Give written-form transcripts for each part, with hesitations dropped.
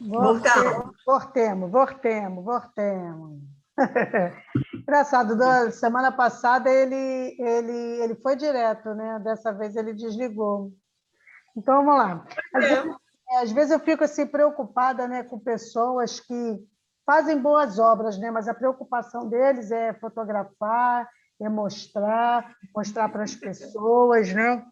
Voltamos. Voltemos. Engraçado, semana passada ele foi direto, né? Dessa vez ele desligou. Então, vamos lá. Às vezes eu fico assim, preocupada, né, com pessoas que fazem boas obras, né? Mas a preocupação deles é fotografar, é mostrar para as pessoas, né?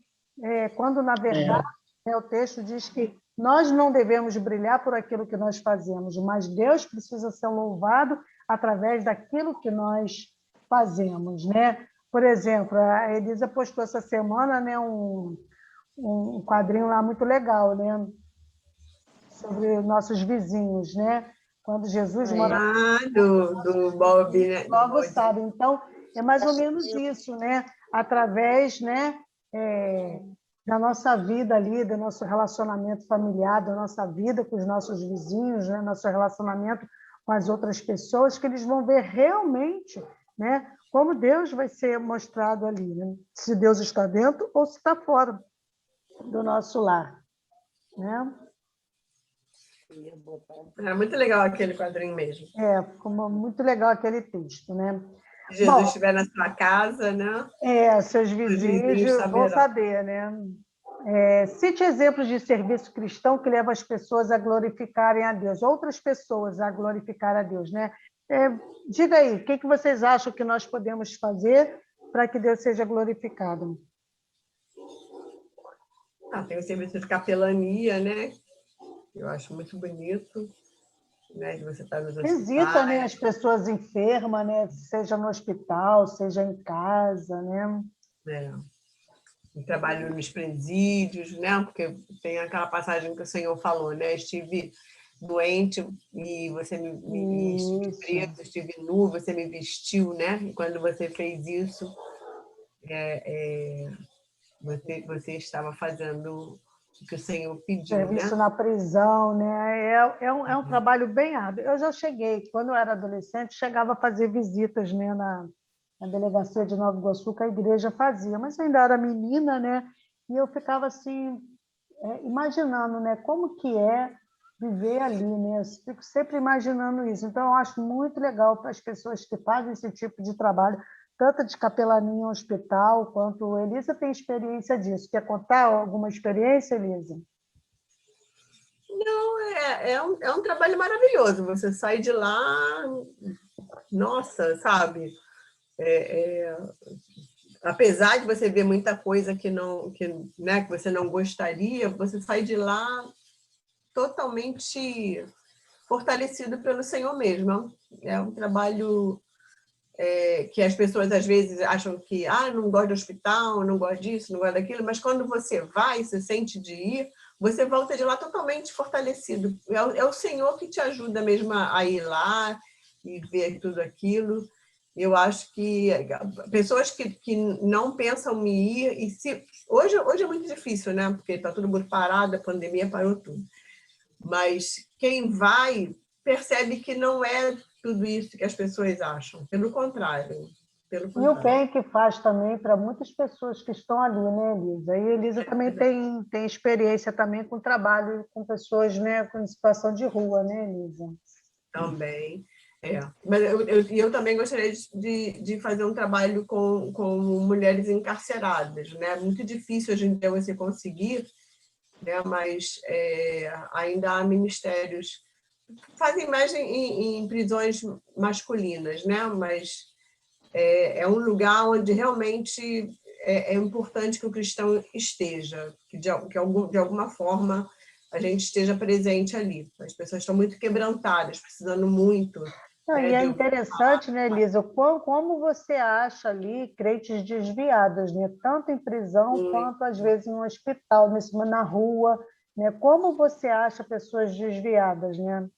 Quando, na verdade, o texto diz que nós não devemos brilhar por aquilo que nós fazemos, mas Deus precisa ser louvado através daquilo que nós fazemos, né? Por exemplo, a Elisa postou essa semana, né, um quadrinho lá muito legal, né? Sobre nossos vizinhos, né? Quando Jesus morava... do Bob, né? Logo sabe. Então, é mais ou menos isso, né? Através, né, da nossa vida ali, do nosso relacionamento familiar, da nossa vida com os nossos vizinhos, né? Nosso relacionamento com as outras pessoas, que eles vão ver realmente, né, como Deus vai ser mostrado ali, né? Se Deus está dentro ou se está fora do nosso lar, né? É muito legal aquele quadrinho mesmo. Ficou muito legal aquele texto, né? Se Jesus estiver na sua casa, né? Seus vizinhos vão saber, né? Cite exemplos de serviço cristão que leva as pessoas a glorificarem a Deus, outras pessoas a glorificar a Deus, né? Diga aí, o que vocês acham que nós podemos fazer para que Deus seja glorificado? Tem o serviço de capelania, né? Eu acho muito bonito, né? Que você está nos hospitais. Visita, né, as pessoas enfermas, né? Seja no hospital, seja em casa, né? Um trabalho nos presídios, né? Porque tem aquela passagem que o Senhor falou, né? Estive doente e você estive preso, estive nu, você me vestiu, né? E quando você fez isso, você estava fazendo o que o Senhor pediu, serviço né? na prisão, né? É um trabalho bem árduo. Eu já cheguei, quando eu era adolescente, chegava a fazer visitas, né, na delegacia de Nova Iguaçu, que a igreja fazia, mas eu ainda era menina, né? E eu ficava assim, imaginando, né, como que é viver ali, né? Eu fico sempre imaginando isso. Então, eu acho muito legal para as pessoas que fazem esse tipo de trabalho, tanto de capelania em hospital, quanto a Elisa tem experiência disso. Quer contar alguma experiência, Elisa? Não, é um trabalho maravilhoso. Você sai de lá, nossa, sabe? Apesar de você ver muita coisa né, que você não gostaria, você sai de lá totalmente fortalecido pelo Senhor mesmo. É um trabalho que as pessoas às vezes acham que não gosto de hospital, não gosto disso, não gosto daquilo, mas quando você vai, se sente de ir, você volta de lá totalmente fortalecido. É o Senhor que te ajuda mesmo a ir lá e ver tudo aquilo. Eu acho que pessoas que não pensam em ir, hoje é muito difícil, né? Porque está tudo muito parado, a pandemia parou tudo. Mas quem vai percebe que não é tudo isso que as pessoas acham. Pelo contrário. E o bem que faz também para muitas pessoas que estão ali, né, Elisa? E a Elisa também tem experiência também com trabalho com pessoas, né, com situação de rua, né, Elisa? Também. Mas eu também gostaria de fazer um trabalho com mulheres encarceradas, né? É muito difícil hoje em dia você conseguir, né? Mas ainda há ministérios fazem mais em prisões masculinas, né? Mas é um lugar onde realmente é importante que o cristão esteja, que de alguma forma a gente esteja presente ali. As pessoas estão muito quebrantadas, precisando muito. E é interessante, né, Elisa, como você acha ali crentes desviadas, né? Tanto em prisão quanto, às vezes, em um hospital, na rua, né? Como você acha pessoas desviadas, né?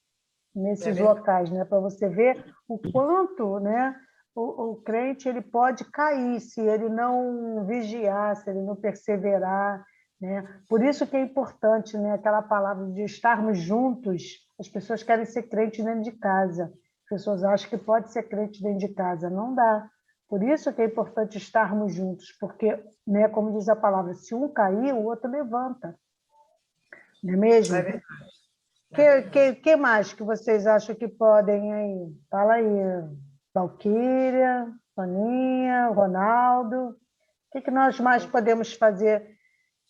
Nesses locais, né? Para você ver o quanto, né, o crente ele pode cair se ele não vigiar, se ele não perseverar, né? Por isso que é importante, né, aquela palavra de estarmos juntos. As pessoas querem ser crentes dentro de casa. As pessoas acham que pode ser crente dentro de casa. Não dá. Por isso que é importante estarmos juntos, porque, né, como diz a palavra, se um cair, o outro levanta. Não é mesmo? É verdade. Que mais que vocês acham que podem aí? Fala aí, Valquíria, Soninha, Ronaldo. O que nós mais podemos fazer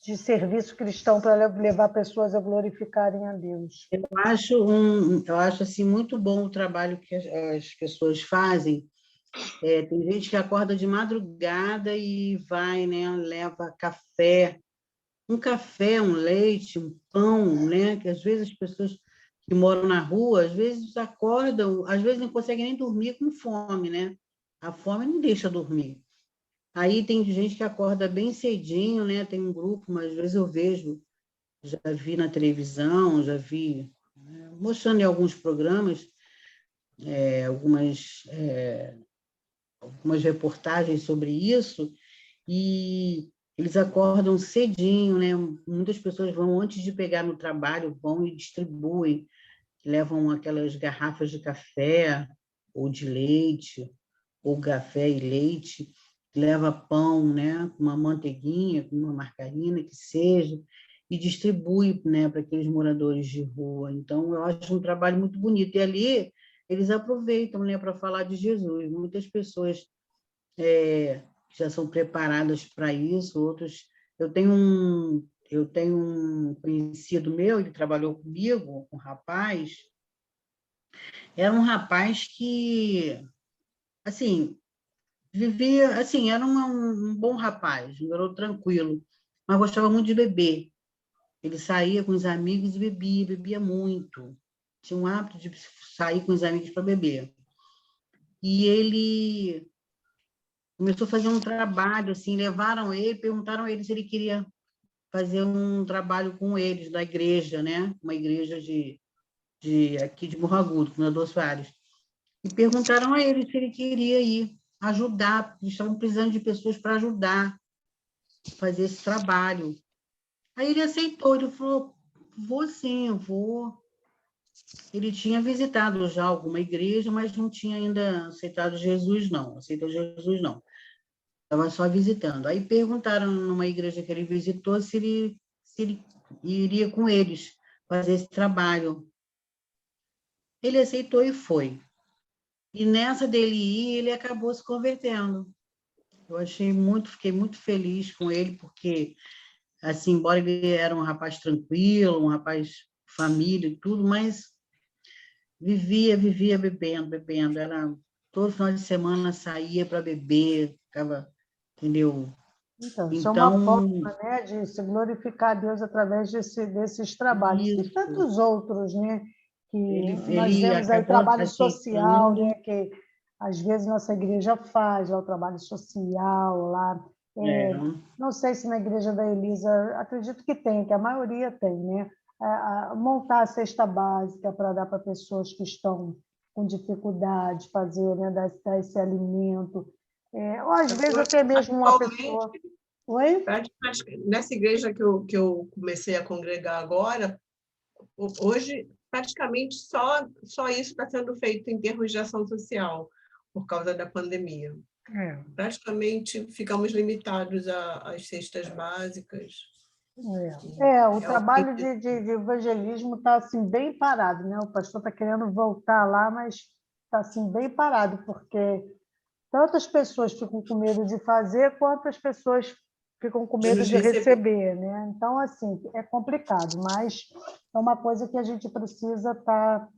de serviço cristão para levar pessoas a glorificarem a Deus? Eu acho assim, muito bom o trabalho que as pessoas fazem. Tem gente que acorda de madrugada e vai, né, leva café, um leite, um pão, né, que às vezes as pessoas que moram na rua, às vezes acordam, às vezes não conseguem nem dormir com fome, né? A fome não deixa dormir. Aí tem gente que acorda bem cedinho, né? Tem um grupo, mas às vezes eu vejo, já vi na televisão, já vi, né, mostrando em alguns programas, algumas reportagens sobre isso, e eles acordam cedinho, né? Muitas pessoas vão, antes de pegar no trabalho, vão e distribuem, levam aquelas garrafas de café ou de leite, ou café e leite, leva pão, né, com uma manteiguinha, com uma margarina, que seja, e distribui, né, para aqueles moradores de rua. Então, eu acho um trabalho muito bonito. E ali, eles aproveitam, né, para falar de Jesus. Muitas pessoas já são preparadas para isso, outros... Eu tenho um conhecido meu, ele trabalhou comigo, um rapaz, era um rapaz que, assim, vivia, assim, era um bom rapaz, um garoto tranquilo, mas gostava muito de beber. Ele saía com os amigos e bebia muito. Tinha um hábito de sair com os amigos para beber. E ele começou a fazer um trabalho, assim, levaram ele, perguntaram a ele se ele queria fazer um trabalho com eles, da igreja, né? Uma igreja aqui de Morro Agudo, Fundador Soares. E perguntaram a ele se ele queria ir ajudar, eles estavam precisando de pessoas para ajudar a fazer esse trabalho. Aí ele aceitou, ele falou, vou sim, eu vou. Ele tinha visitado já alguma igreja, mas não tinha ainda aceitado Jesus, não. Aceitou Jesus, não. Estava só visitando. Aí perguntaram numa igreja que ele visitou se ele iria com eles fazer esse trabalho. Ele aceitou e foi. E nessa dele ir, ele acabou se convertendo. Fiquei muito feliz com ele, porque, assim, embora ele era um rapaz tranquilo, um rapaz família e tudo, mas vivia bebendo. Todo final de semana saía para beber, ficava, entendeu? Então, isso é uma Então, forma, né, de se glorificar a Deus através desses trabalhos e isso, tantos outros, né, que nós ele vemos aí acabou trabalho social, aceitando. né, que às vezes nossa igreja faz lá o trabalho social lá. É, Não sei se na igreja da Elisa, acredito que tem, que a maioria tem, né, montar a cesta básica para dar para pessoas que estão com dificuldade, fazer, né, dar esse alimento. Ou às vezes até mesmo uma Atualmente, pessoa. Oi? nessa igreja que eu comecei a congregar agora, hoje, praticamente só isso está sendo feito em termos de ação social, por causa da pandemia. Praticamente ficamos limitados às cestas básicas. O trabalho de evangelismo está assim, bem parado, né? O pastor está querendo voltar lá, mas está assim, bem parado, porque tantas pessoas ficam com medo de fazer, quanto as pessoas ficam com medo de receber, né? Então, assim, é complicado, mas é uma coisa que a gente precisa estar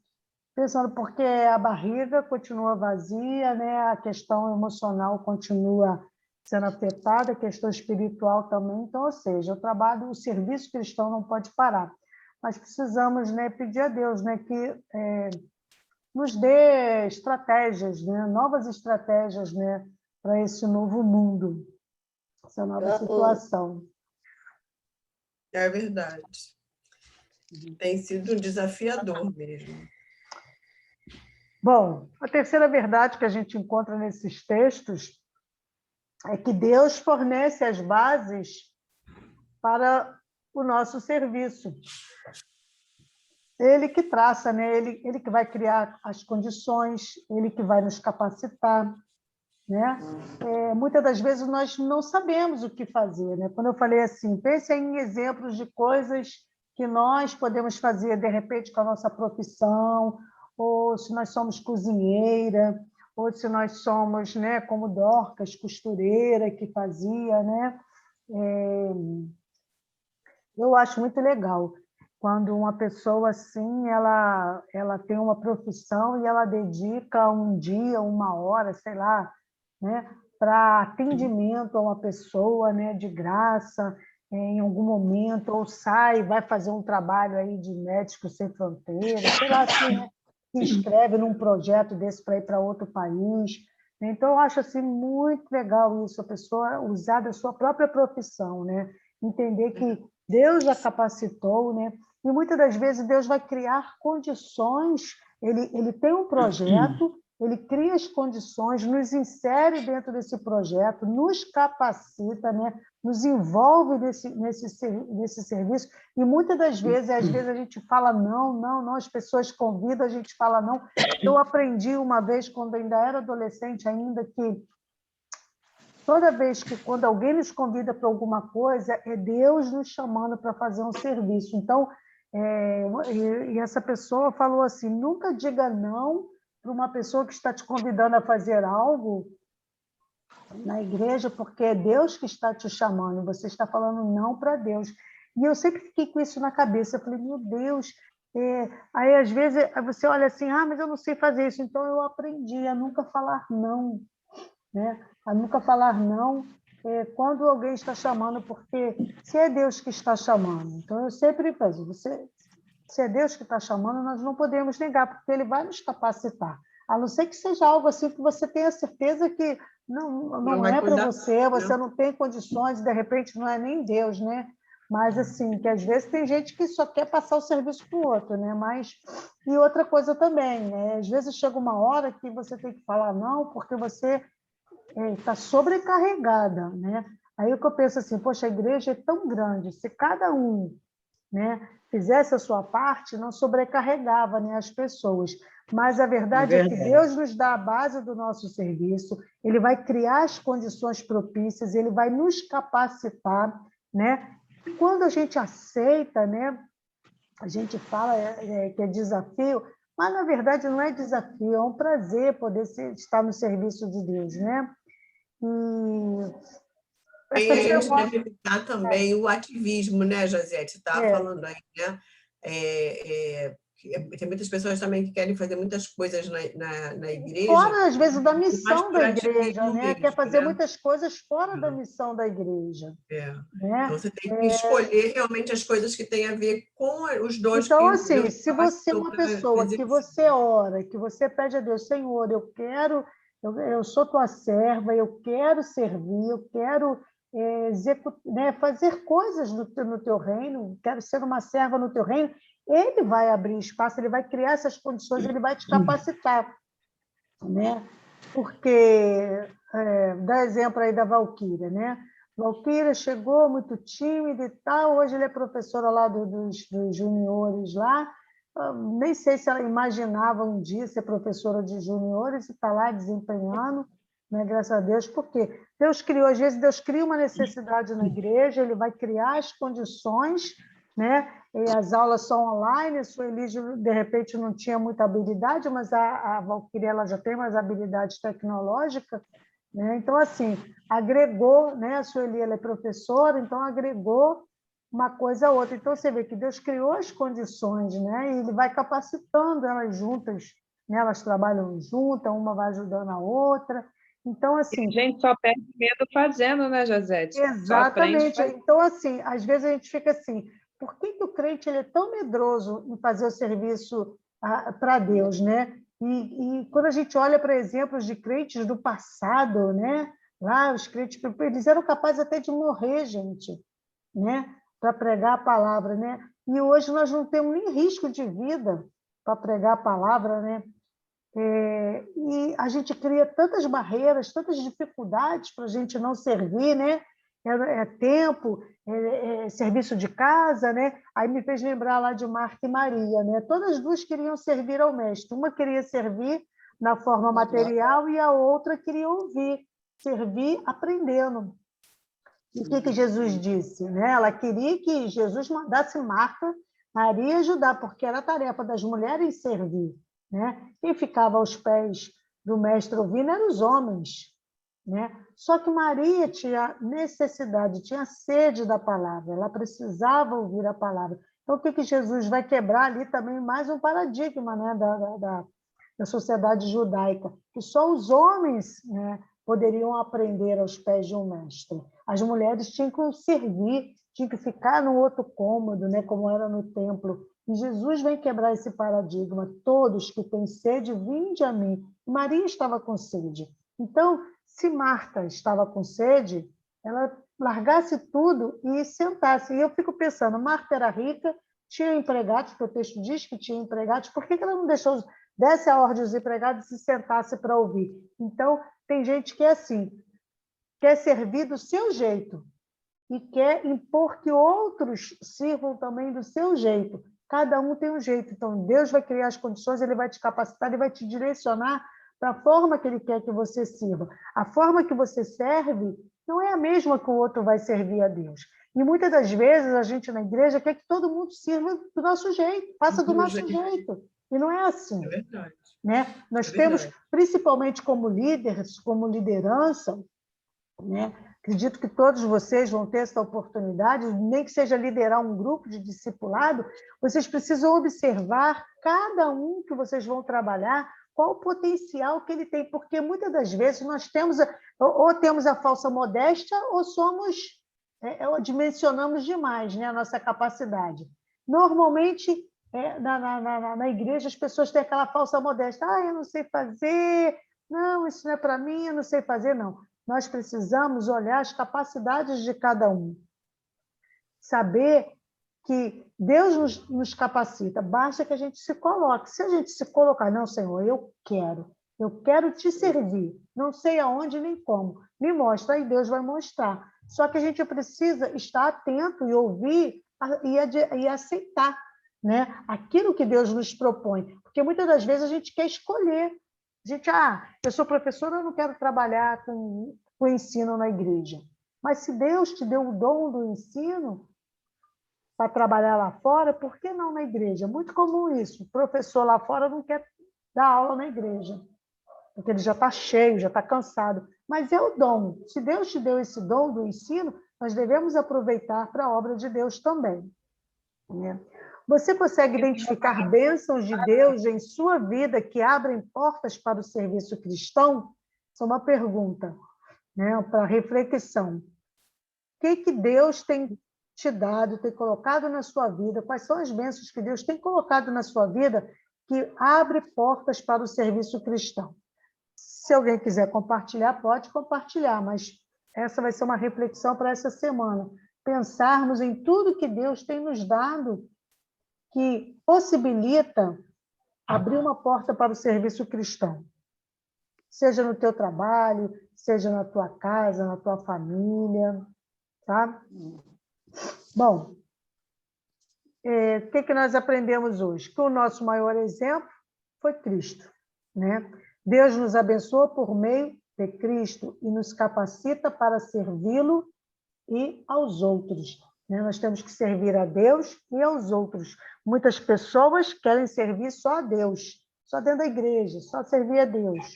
pensando, porque a barriga continua vazia, né? A questão emocional continua sendo afetada, a questão espiritual também. Então, ou seja, o serviço cristão não pode parar. Mas precisamos, né, pedir a Deus, né, que nos dê estratégias, né, novas estratégias, né, para esse novo mundo, essa nova situação. É verdade. Tem sido desafiador mesmo. Bom, a terceira verdade que a gente encontra nesses textos é que Deus fornece as bases para o nosso serviço. Ele que traça, né? Ele que vai criar as condições, ele que vai nos capacitar, né? Muitas das vezes nós não sabemos o que fazer, né? Quando eu falei assim, pense em exemplos de coisas que nós podemos fazer, de repente, com a nossa profissão, ou se nós somos cozinheira, ou se nós somos, né, como Dorcas, costureira, que fazia, né? Eu acho muito legal quando uma pessoa assim, ela tem uma profissão e ela dedica um dia, uma hora, sei lá, né, para atendimento a uma pessoa, né, de graça, em algum momento, ou sai, vai fazer um trabalho aí de Médicos Sem Fronteiras, sei lá, assim, né, se inscreve num projeto desse para ir para outro país. Então, eu acho assim, muito legal isso, a pessoa usar da sua própria profissão, né? Entender que Deus a capacitou, né? E muitas das vezes Deus vai criar condições, ele tem um projeto, ele cria as condições, nos insere dentro desse projeto, nos capacita, né? Nos envolve nesse serviço, e muitas das vezes, às vezes a gente fala não, as pessoas convidam, a gente fala não. Eu aprendi uma vez, quando ainda era adolescente ainda, que toda vez que, quando alguém nos convida para alguma coisa, é Deus nos chamando para fazer um serviço. Então, e essa pessoa falou assim, nunca diga não para uma pessoa que está te convidando a fazer algo na igreja, porque é Deus que está te chamando, você está falando não para Deus. E eu sempre fiquei com isso na cabeça, eu falei, meu Deus, aí às vezes você olha assim, mas eu não sei fazer isso, então eu aprendi a nunca falar não, né? A nunca falar não quando alguém está chamando, porque se é Deus que está chamando, então eu sempre penso, se é Deus que está chamando, nós não podemos negar, porque Ele vai nos capacitar, a não ser que seja algo assim que você tenha certeza que não é para você, você não tem condições, de repente não é nem Deus, né? Mas, assim, que às vezes tem gente que só quer passar o serviço para o outro, né? E outra coisa também, né? Às vezes chega uma hora que você tem que falar não, porque você está sobrecarregada, né? Aí o que eu penso assim, poxa, a igreja é tão grande, se cada um, né, fizesse a sua parte, não sobrecarregava, né, as pessoas. Mas a verdade é que Deus nos dá a base do nosso serviço, Ele vai criar as condições propícias, Ele vai nos capacitar, né? E quando a gente aceita, né, a gente fala que é desafio, mas na verdade não é desafio, é um prazer poder estar no serviço de Deus, né? E a gente deve evitar também o ativismo, né, Josete? Estava falando aí, né? Tem muitas pessoas também que querem fazer muitas coisas na igreja. Fora, às vezes, da missão da igreja, né? Mesmo, Quer fazer né? muitas coisas fora da missão da igreja. Né? Então, você tem que escolher realmente as coisas que têm a ver com os dons então, que assim, Deus se você é uma pessoa que você ora, que você pede a Deus, Senhor, eu sou tua serva, eu quero servir, eu quero né, fazer coisas no teu reino, quero ser uma serva no teu reino, Ele vai abrir espaço, Ele vai criar essas condições, Ele vai te capacitar, né? Porque, dá exemplo aí da Valquíria, né? Valquíria chegou muito tímida e tal, hoje ele é professora lá dos juniores lá, nem sei se ela imaginava um dia ser professora de juniores e está lá desempenhando, né? Graças a Deus, porque Deus criou, às vezes Deus cria uma necessidade na igreja, Ele vai criar as condições, né? E as aulas são online, a Sueli, de repente, não tinha muita habilidade, mas a Valquíria ela já tem mais habilidade tecnológica, né? Então, assim, agregou, né? A Sueli ela é professora, então agregou uma coisa a outra. Então, você vê que Deus criou as condições, né? E Ele vai capacitando elas juntas, né? Elas trabalham juntas, uma vai ajudando a outra. Então, assim... A gente só perde medo fazendo, né, Josete? Exatamente. Então, assim, às vezes a gente fica assim, por que o crente ele é tão medroso em fazer o serviço para Deus, né? E quando a gente olha para exemplos de crentes do passado, né? Lá, os crentes, eles eram capazes até de morrer, gente, né? Para pregar a palavra, né? E hoje nós não temos nem risco de vida para pregar a palavra, né? E a gente cria tantas barreiras, tantas dificuldades para a gente não servir, né? Tempo, serviço de casa, né? Aí me fez lembrar lá de Marta e Maria, né? Todas as duas queriam servir ao mestre. Uma queria servir na forma material e a outra queria ouvir, servir aprendendo. E o que Jesus disse, né? Ela queria que Jesus mandasse Marta Maria ajudar, porque era a tarefa das mulheres servir, né? Quem ficava aos pés do mestre ouvindo eram os homens, né? Só que Maria tinha necessidade, tinha sede da palavra, ela precisava ouvir a palavra. Então, o que Jesus vai quebrar ali também? Mais um paradigma, né, da sociedade judaica, que só os homens, né, poderiam aprender aos pés de um mestre. As mulheres tinham que servir, tinham que ficar no outro cômodo, né, como era no templo. E Jesus vem quebrar esse paradigma. Todos que têm sede, vinde a mim. Maria estava com sede. Então, se Marta estava com sede, ela largasse tudo e sentasse. E eu fico pensando, Marta era rica, tinha empregados, porque o texto diz que tinha empregados, por que ela não deixou, desse a ordem aos empregados e se sentasse para ouvir? Então, tem gente que é assim, quer servir do seu jeito e quer impor que outros sirvam também do seu jeito. Cada um tem um jeito. Então, Deus vai criar as condições, Ele vai te capacitar, Ele vai te direcionar para a forma que Ele quer que você sirva. A forma que você serve não é a mesma que o outro vai servir a Deus. E muitas das vezes a gente na igreja quer que todo mundo sirva do nosso jeito, faça do nosso jeito. E não é assim. É verdade. Né? Nós temos, principalmente como líderes, como liderança, né? Acredito que todos vocês vão ter essa oportunidade, nem que seja liderar um grupo de discipulado, vocês precisam observar cada um que vocês vão trabalhar, qual o potencial que ele tem, porque muitas das vezes nós temos, ou temos a falsa modéstia, ou somos, ou dimensionamos demais, né, a nossa capacidade. Normalmente, na igreja, as pessoas têm aquela falsa modéstia, eu não sei fazer, não, isso não é para mim, eu não sei fazer, não. Nós precisamos olhar as capacidades de cada um. Saber que Deus nos capacita, basta que a gente se coloque. Se a gente se colocar, não, Senhor, eu quero te servir, não sei aonde nem como, me mostra, aí Deus vai mostrar. Só que a gente precisa estar atento e ouvir e aceitar, né, aquilo que Deus nos propõe, porque muitas das vezes a gente quer escolher. A gente, eu sou professora, eu não quero trabalhar com o ensino na igreja. Mas se Deus te deu o dom do ensino para trabalhar lá fora, por que não na igreja? Muito comum isso. O professor lá fora não quer dar aula na igreja, porque ele já está cheio, já está cansado. Mas é o dom. Se Deus te deu esse dom do ensino, nós devemos aproveitar para a obra de Deus também. Né? Você consegue identificar bênçãos de Deus em sua vida que abrem portas para o serviço cristão? Essa é uma pergunta, né, para reflexão. O que Deus tem te dado, tem colocado na sua vida? Quais são as bênçãos que Deus tem colocado na sua vida que abre portas para o serviço cristão? Se alguém quiser compartilhar, pode compartilhar, mas essa vai ser uma reflexão para essa semana. Pensarmos em tudo que Deus tem nos dado que possibilita abrir uma porta para o serviço cristão. Seja no teu trabalho, seja na tua casa, na tua família, tá? Bom, o que nós aprendemos hoje? Que o nosso maior exemplo foi Cristo, né? Deus nos abençoa por meio de Cristo e nos capacita para servi-lo e aos outros. Nós temos que servir a Deus e aos outros. Muitas pessoas querem servir só a Deus, só dentro da igreja, só servir a Deus.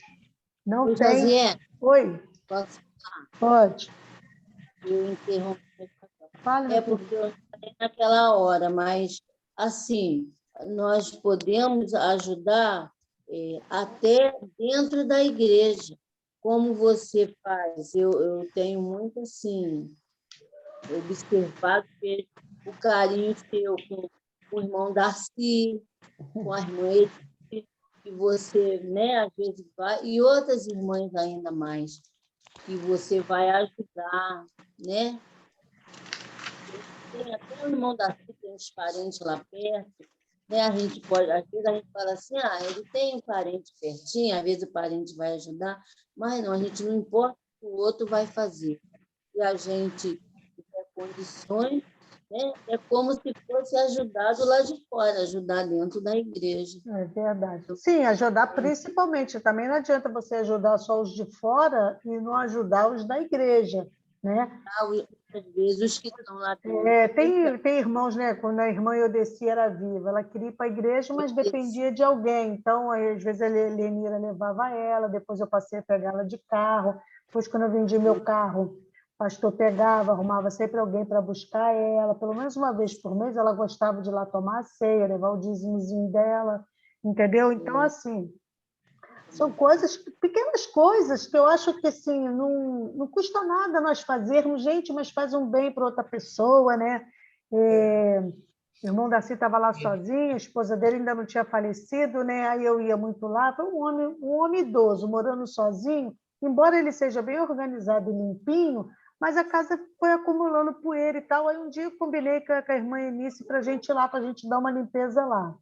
Não tem... Josiane, Oi? posso falar? Pode. Eu interrompi. Fala, porque eu falei naquela hora, mas, assim, nós podemos ajudar até dentro da igreja. Como você faz? Eu tenho muito, assim, observado o carinho seu com o irmão Darcy, com a irmã Edith, que você, né, às vezes vai, e outras irmãs ainda mais, que você vai ajudar, né? Tem até o irmão Darcy, tem uns parentes lá perto, né? A gente pode, às vezes a gente fala assim, ele tem um parente pertinho, às vezes o parente vai ajudar, mas não, a gente não importa o que o outro vai fazer. E a gente tem condições, né? É como se fosse ajudado lá de fora, ajudar dentro da igreja. É verdade. Sim, ajudar principalmente. Também não adianta você ajudar só os de fora e não ajudar os da igreja, né? às vezes, os que estão lá dentro. Tem irmãos, né? Quando a irmã Eudeci era viva, ela queria ir para a igreja, mas dependia de alguém. Então, às vezes, a Lenira levava ela, depois eu passei a pegar ela de carro. Depois, quando eu vendi meu carro, o pastor pegava, arrumava sempre alguém para buscar ela. Pelo menos uma vez por mês, ela gostava de ir lá tomar a ceia, levar o dízimozinho dela, entendeu? Então, assim, são pequenas coisas que eu acho que assim, não custa nada nós fazermos, gente, mas faz um bem para outra pessoa, né? O irmão Darcy estava lá sozinho, a esposa dele ainda não tinha falecido, né? Aí eu ia muito lá, foi um homem idoso, morando sozinho, embora ele seja bem organizado e limpinho, mas a casa foi acumulando poeira e tal. Aí um dia eu combinei com a irmã Eunice para a gente ir lá, para a gente dar uma limpeza lá.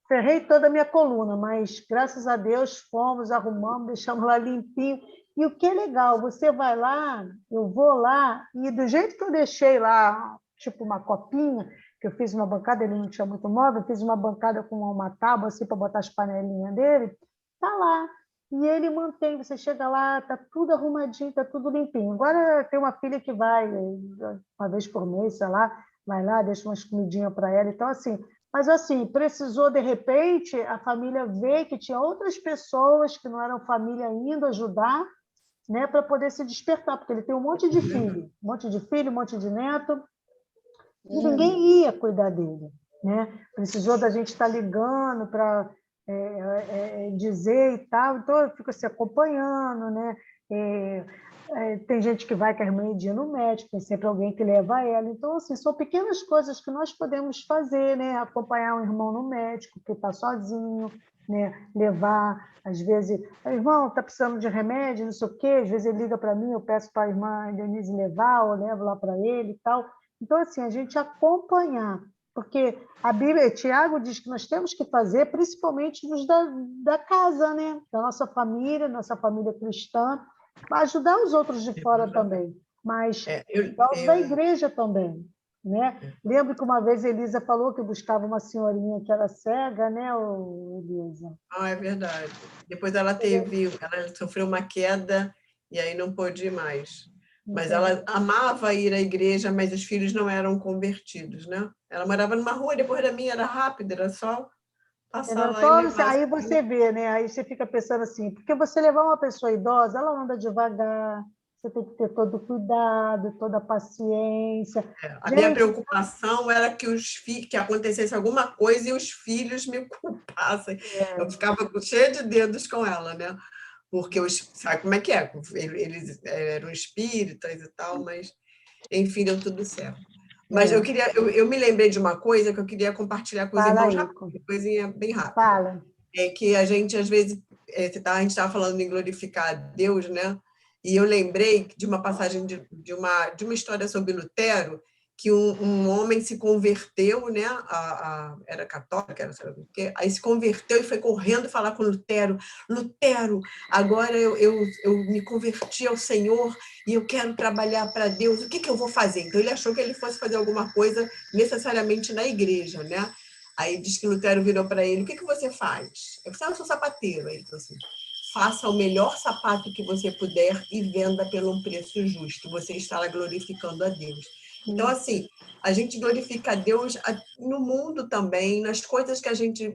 Ferrei toda a minha coluna, mas graças a Deus fomos, arrumamos, deixamos lá limpinho. E o que é legal, você vai lá, eu vou lá, e do jeito que eu deixei lá, tipo uma copinha, que eu fiz uma bancada, ele não tinha muito móvel, fiz uma bancada com uma tábua assim para botar as panelinhas dele, tá lá. E ele mantém, você chega lá, tá tudo arrumadinho, tá tudo limpinho. Agora tem uma filha que vai uma vez por mês, sei lá, vai lá, deixa umas comidinhas para ela. Então, assim, mas, assim, precisou, de repente, a família ver que tinha outras pessoas que não eram família indo ajudar, né, para poder se despertar, porque ele tem um monte de filho, um monte de neto, e ninguém ia cuidar dele, né? Precisou da gente estar ligando para dizer e tal, então eu fico assim, acompanhando, né? Tem gente que vai com a irmã Edia no médico, tem sempre alguém que leva ela. Então, assim, são pequenas coisas que nós podemos fazer, né? Acompanhar um irmão no médico que está sozinho, né? Levar, às vezes, irmão, está precisando de remédio, não sei o quê, às vezes ele liga para mim, eu peço para a irmã Denise levar, ou levo lá para ele e tal. Então, assim, a gente acompanhar, porque a Bíblia, Tiago diz que nós temos que fazer, principalmente os da casa, né? Da nossa família cristã, para ajudar os outros de fora também, mas os da igreja também, né? Lembro que uma vez a Elisa falou que buscava uma senhorinha que era cega, né, Elisa? É verdade. Depois ela sofreu uma queda e aí não pôde ir mais. Mas ela amava ir à igreja, mas os filhos não eram convertidos, né? Ela morava numa rua, depois da minha era rápido, era só passar lá e levar. Aí você vê, né? Aí você fica pensando assim, porque você levar uma pessoa idosa, ela anda devagar, você tem que ter todo o cuidado, toda a paciência. A minha preocupação era que acontecesse alguma coisa e os filhos me culpassem. Eu ficava cheia de dedos com ela, né? Porque sabe como é que é? Eles eram espíritas e tal, mas, enfim, deu tudo certo. Mas eu me lembrei de uma coisa que eu queria compartilhar com os irmãos, uma coisinha bem rápida. Fala. É que a gente, às vezes, a gente estava falando em glorificar a Deus, né? E eu lembrei de uma passagem de uma história sobre Lutero, que um homem se converteu, né? Era católico, era sabe o quê? Aí se converteu e foi correndo falar com Lutero. Lutero, agora eu me converti ao Senhor e eu quero trabalhar para Deus. O que eu vou fazer? Então ele achou que ele fosse fazer alguma coisa necessariamente na igreja, né? Aí diz que Lutero virou para ele: o que você faz? Eu falei: eu sou sapateiro. Aí ele falou assim: faça o melhor sapato que você puder e venda pelo um preço justo. Você estará glorificando a Deus. Então, assim, a gente glorifica a Deus no mundo também, nas coisas que a gente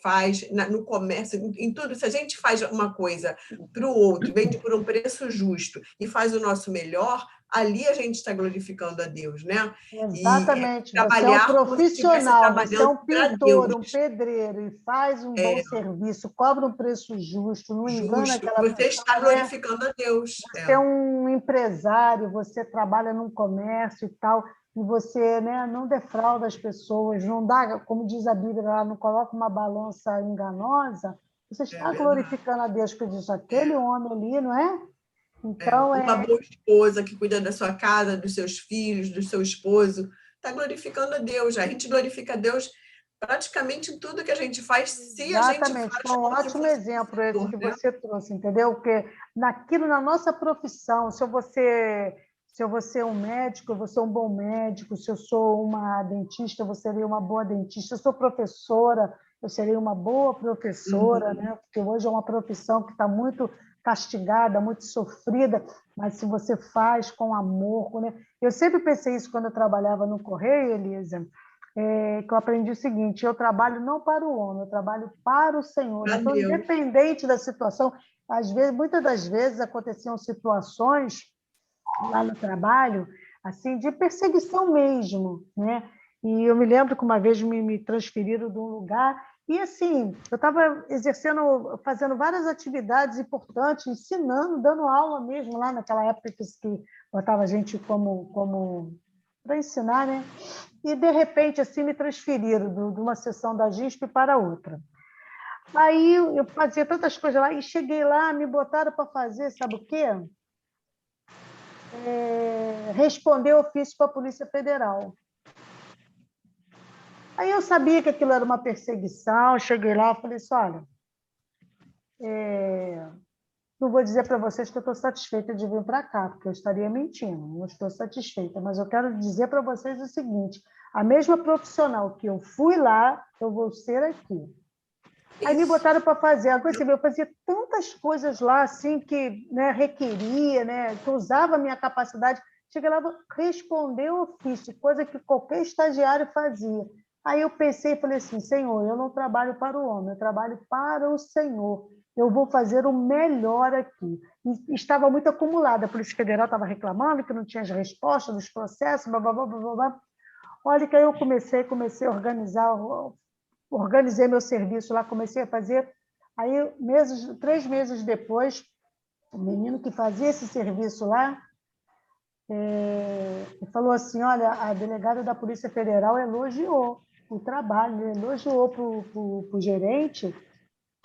faz, no comércio, em tudo. Se a gente faz uma coisa para o outro, vende por um preço justo e faz o nosso melhor, ali a gente está glorificando a Deus, né? Exatamente. Você é um profissional, você é um pintor, um pedreiro e faz um bom serviço, cobra um preço justo, não engana aquela pessoa. Você está glorificando a Deus. Você é um empresário, você trabalha num comércio e tal, e você, né, não defrauda as pessoas, não dá, como diz a Bíblia, ela não coloca uma balança enganosa, você está glorificando a Deus, porque diz aquele homem ali, não é? Então, uma boa esposa que cuida da sua casa, dos seus filhos, do seu esposo, está glorificando a Deus. A gente glorifica a Deus praticamente em tudo que a gente faz, se a gente faz. Foi um ótimo exemplo esse que você trouxe, entendeu? Porque na nossa profissão, se eu vou ser um médico, eu vou ser um bom médico. Se eu sou uma dentista, eu vou ser uma boa dentista. Se eu sou professora, eu serei uma boa professora, né? Porque hoje é uma profissão que está castigada, muito sofrida, mas se você faz com amor, né? Eu sempre pensei isso quando eu trabalhava no Correio, Elisa, que eu aprendi o seguinte: eu trabalho não para o homem, eu trabalho para o Senhor. Então, independente da situação, às vezes, muitas das vezes aconteciam situações lá no trabalho, assim, de perseguição mesmo, né? E eu me lembro que uma vez me transferiram de um lugar e, assim, eu estava exercendo, fazendo várias atividades importantes, ensinando, dando aula mesmo lá naquela época que botava a gente como para ensinar, né? E, de repente, assim, me transferiram de uma sessão da GISP para outra. Aí eu fazia tantas coisas lá e cheguei lá, me botaram para fazer, sabe o quê? Responder ofício para a Polícia Federal. Aí eu sabia que aquilo era uma perseguição, cheguei lá e falei assim, olha, não vou dizer para vocês que eu estou satisfeita de vir para cá, porque eu estaria mentindo, não estou satisfeita, mas eu quero dizer para vocês o seguinte, a mesma profissional que eu fui lá, eu vou ser aqui. Aí me botaram para fazer, eu fazia tantas coisas lá, assim, que, né, requeria, né, que usava a minha capacidade, cheguei lá, responder ofício, coisa que qualquer estagiário fazia. Aí eu pensei e falei assim, Senhor, eu não trabalho para o homem, eu trabalho para o Senhor. Eu vou fazer o melhor aqui. E estava muito acumulada, a Polícia Federal estava reclamando que não tinha as respostas dos processos, blá, blá, blá, blá, blá. Olha que aí eu comecei a organizei meu serviço lá, comecei a fazer. Aí, 3 meses depois, o menino que fazia esse serviço lá, falou assim, olha, a delegada da Polícia Federal elogiou o trabalho, elogiou para o gerente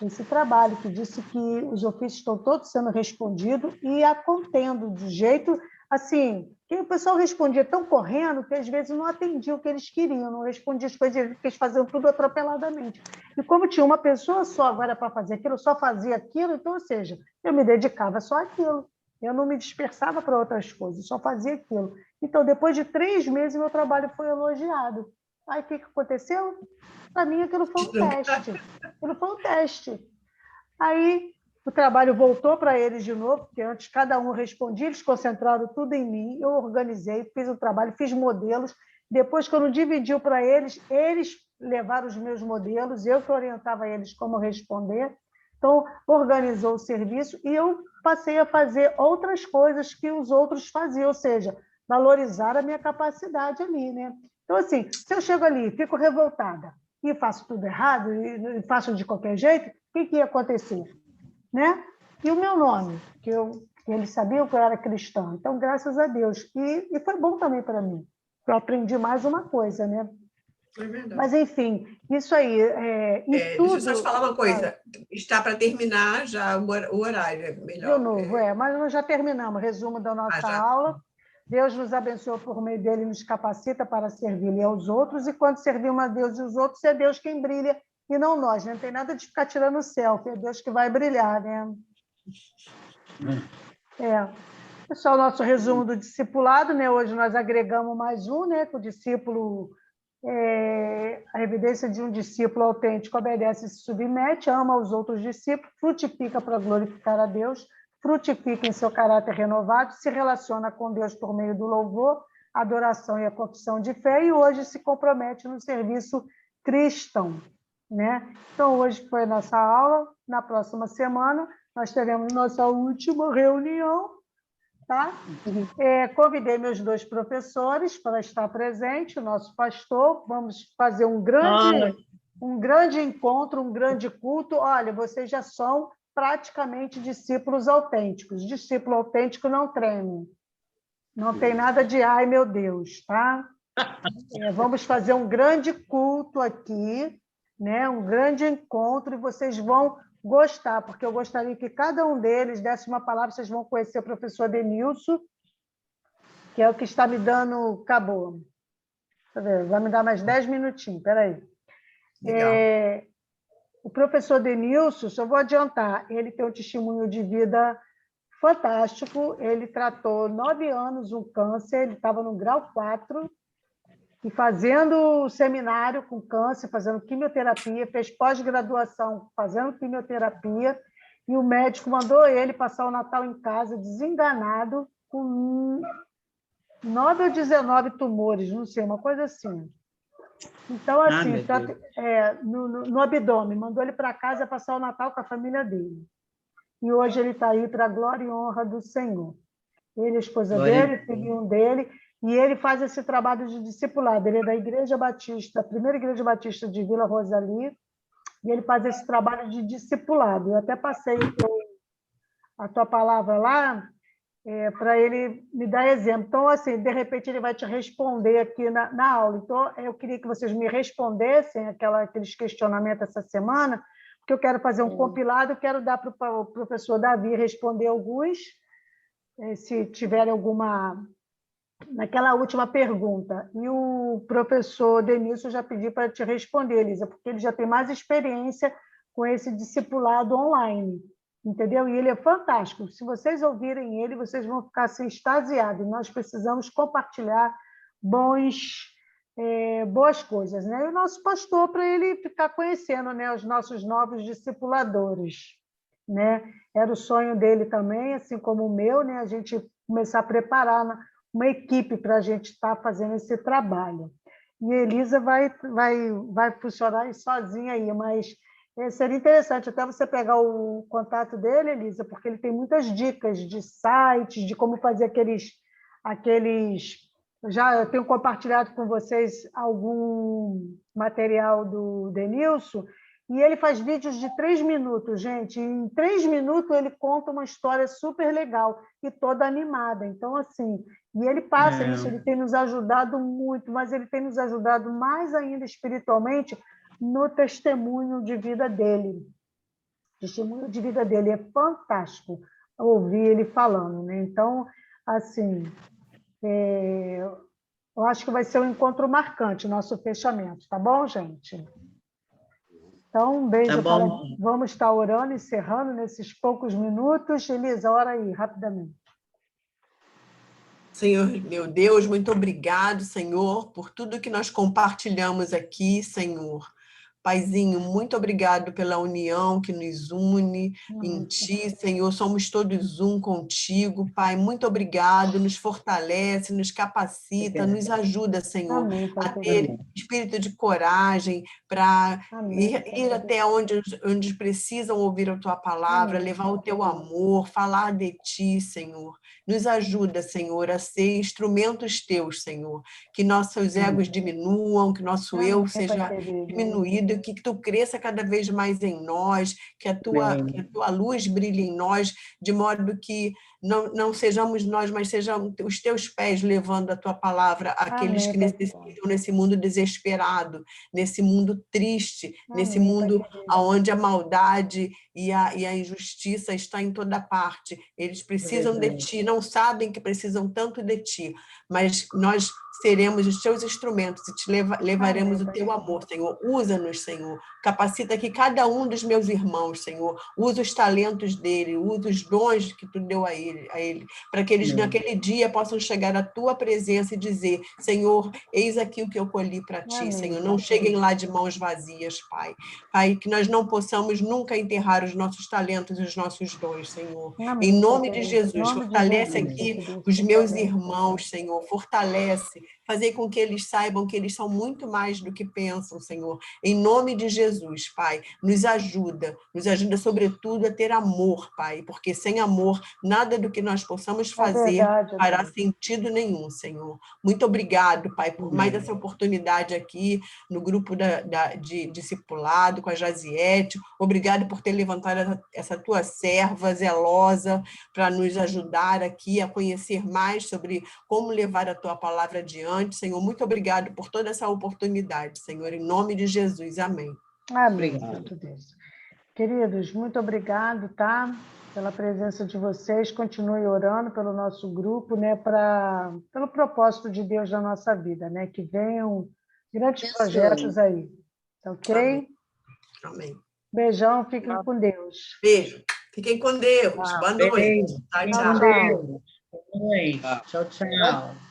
esse trabalho, que disse que os ofícios estão todos sendo respondidos e acontendo de jeito assim, que o pessoal respondia tão correndo que às vezes não atendia o que eles queriam, não respondia as coisas, porque eles faziam tudo atropeladamente. E como tinha uma pessoa só agora para fazer aquilo, eu só fazia aquilo, então, ou seja, eu me dedicava só àquilo. Eu não me dispersava para outras coisas, só fazia aquilo. Então, depois de 3 meses, meu trabalho foi elogiado. Aí, o que aconteceu? Para mim, aquilo foi um teste. Aquilo foi um teste. Aí, o trabalho voltou para eles de novo, porque antes cada um respondia, eles concentraram tudo em mim, eu organizei, fiz o trabalho, fiz modelos. Depois, quando dividiu para eles, eles levaram os meus modelos, eu que orientava eles como responder. Então, organizou o serviço e eu passei a fazer outras coisas que os outros faziam, ou seja, valorizar a minha capacidade ali, né? Então, assim, se eu chego ali, fico revoltada e faço tudo errado, e faço de qualquer jeito, o que ia acontecer? Né? E o meu nome, que eles sabiam que eu era cristã. Então, graças a Deus. E foi bom também para mim. Eu aprendi mais uma coisa, né? É verdade. Mas, enfim, isso aí. Tudo... Deixa eu só te falar uma coisa. Está para terminar já o horário. É melhor. De novo, mas nós já terminamos. Resumo da nossa aula. Deus nos abençoa por meio dele e nos capacita para servir aos outros. E quando servimos a Deus e os outros, é Deus quem brilha e não nós. Né? Não tem nada de ficar tirando selfie. É Deus que vai brilhar, né? Esse é o nosso resumo do discipulado, né? Hoje nós agregamos mais um, né? Que o discípulo, a evidência de um discípulo autêntico obedece e se submete, ama os outros discípulos, frutifica para glorificar a Deus, frutifica em seu caráter renovado, se relaciona com Deus por meio do louvor, adoração e a confissão de fé, e hoje se compromete no serviço cristão, né? Então, hoje foi a nossa aula. Na próxima semana, nós teremos nossa última reunião, tá? Convidei meus 2 professores para estar presente, o nosso pastor. Vamos fazer um grande encontro, um grande culto. Olha, vocês já são praticamente discípulos autênticos. Discípulo autêntico não treme. Não tem nada de ai, meu Deus, tá? Vamos fazer um grande culto aqui, né? Um grande encontro, e vocês vão gostar, porque eu gostaria que cada um deles desse uma palavra. Vocês vão conhecer o professor Denilson, que é o que está me dando... Acabou. Vai me dar mais 10 minutinhos, espera aí. O professor Denilson, só vou adiantar, ele tem um testemunho de vida fantástico. Ele tratou 9 anos um câncer, ele estava no grau 4, e fazendo seminário com câncer, fazendo quimioterapia, fez pós-graduação fazendo quimioterapia, e o médico mandou ele passar o Natal em casa, desenganado, com 9 ou 19 tumores, não sei, uma coisa assim. Então, assim, meu Deus. no abdômen, mandou ele para casa passar o Natal com a família dele. E hoje ele está aí para a glória e honra do Senhor. Ele, a esposa Glória a dele, Deus. filhinho dele, e ele faz esse trabalho de discipulado. Ele é da Igreja Batista, a primeira Igreja Batista de Vila Rosali, e ele faz esse trabalho de discipulado. Eu até passei a tua palavra lá, para ele me dar exemplo. Então, assim, de repente ele vai te responder aqui na aula. Então, eu queria que vocês me respondessem aqueles questionamentos essa semana, porque eu quero fazer um compilado, quero dar para o professor Davi responder alguns, se tiver alguma... Naquela última pergunta. E o professor Denilson já pediu para te responder, Elisa, porque ele já tem mais experiência com esse discipulado online. Entendeu? E ele é fantástico. Se vocês ouvirem ele, vocês vão ficar assim, extasiados. Nós precisamos compartilhar boas coisas. Né? E o nosso pastor, para ele ficar conhecendo, né, os nossos novos discipuladores. Né? Era o sonho dele também, assim como o meu, né, a gente começar a preparar uma equipe para a gente estar fazendo esse trabalho. E a Elisa vai funcionar sozinha aí, mas... seria interessante até você pegar o contato dele, Elisa, porque ele tem muitas dicas de sites, de como fazer aqueles... Eu tenho compartilhado com vocês algum material do Denilson, e ele faz vídeos de 3 minutos, gente. E em 3 minutos ele conta uma história super legal e toda animada. Então, assim, e ele passa isso, ele tem nos ajudado muito, mas ele tem nos ajudado mais ainda espiritualmente no testemunho de vida dele. O testemunho de vida dele é fantástico ouvir ele falando, né? Então, assim, eu acho que vai ser um encontro marcante, nosso fechamento, tá bom, gente? Então, um beijo. Tá bom. Vamos estar orando, encerrando nesses poucos minutos. Elisa, ora aí, rapidamente. Senhor, meu Deus, muito obrigado, Senhor, por tudo que nós compartilhamos aqui, Senhor. Paizinho, muito obrigado pela união que nos une em Ti, Senhor. Somos todos um contigo, Pai. Muito obrigado. Nos fortalece, nos capacita, nos ajuda, Senhor, Amém, a Pai. ter espírito de coragem para ir até onde precisam ouvir a Tua palavra, Amém. levar o Teu amor, falar de Ti, Senhor. Nos ajuda, Senhor, a ser instrumentos Teus, Senhor. Que nossos egos diminuam, que nosso eu seja diminuído, que tu cresça cada vez mais em nós, que a tua luz brilhe em nós, de modo que não sejamos nós, mas sejam os teus pés levando a tua palavra àqueles que necessitam nesse mundo desesperado, nesse mundo triste, nesse mundo onde a maldade e a injustiça está em toda parte. Eles precisam de ti, não sabem que precisam tanto de ti, mas nós seremos os teus instrumentos e te levaremos o teu amor, Senhor. Usa-nos, Senhor. Capacita que cada um dos meus irmãos, Senhor, usa os talentos dele, usa os dons que tu deu a ele, para que eles naquele dia possam chegar à tua presença e dizer, Senhor, eis aqui o que eu colhi para ti, Senhor. Não cheguem lá de mãos vazias, Pai. Pai, que nós não possamos nunca enterrar os nossos talentos e os nossos dons, Senhor. Em nome de Jesus, fortalece aqui os meus irmãos, Senhor. Fortalece. Fazer com que eles saibam que eles são muito mais do que pensam, Senhor. Em nome de Jesus, Pai, nos ajuda sobretudo a ter amor, Pai, porque sem amor, nada do que nós possamos fazer fará sentido nenhum, Senhor. Muito obrigado, Pai, por mais essa oportunidade aqui no grupo de discipulado com a Jaziete. Obrigado por ter levantado essa tua serva zelosa para nos ajudar aqui a conhecer mais sobre como levar a tua palavra adiante. Senhor, muito obrigado por toda essa oportunidade, Senhor, em nome de Jesus. Amém. Amém, Santo Deus. Queridos, muito obrigado, tá? Pela presença de vocês. Continue orando pelo nosso grupo, né? Pelo propósito de Deus na nossa vida, né? Que venham grandes projetos aí. Tá ok? Amém. Amém. Beijão, fiquem com Deus. Beijo. Fiquem com Deus. Boa noite. Tchau, tchau. Tchau, tchau.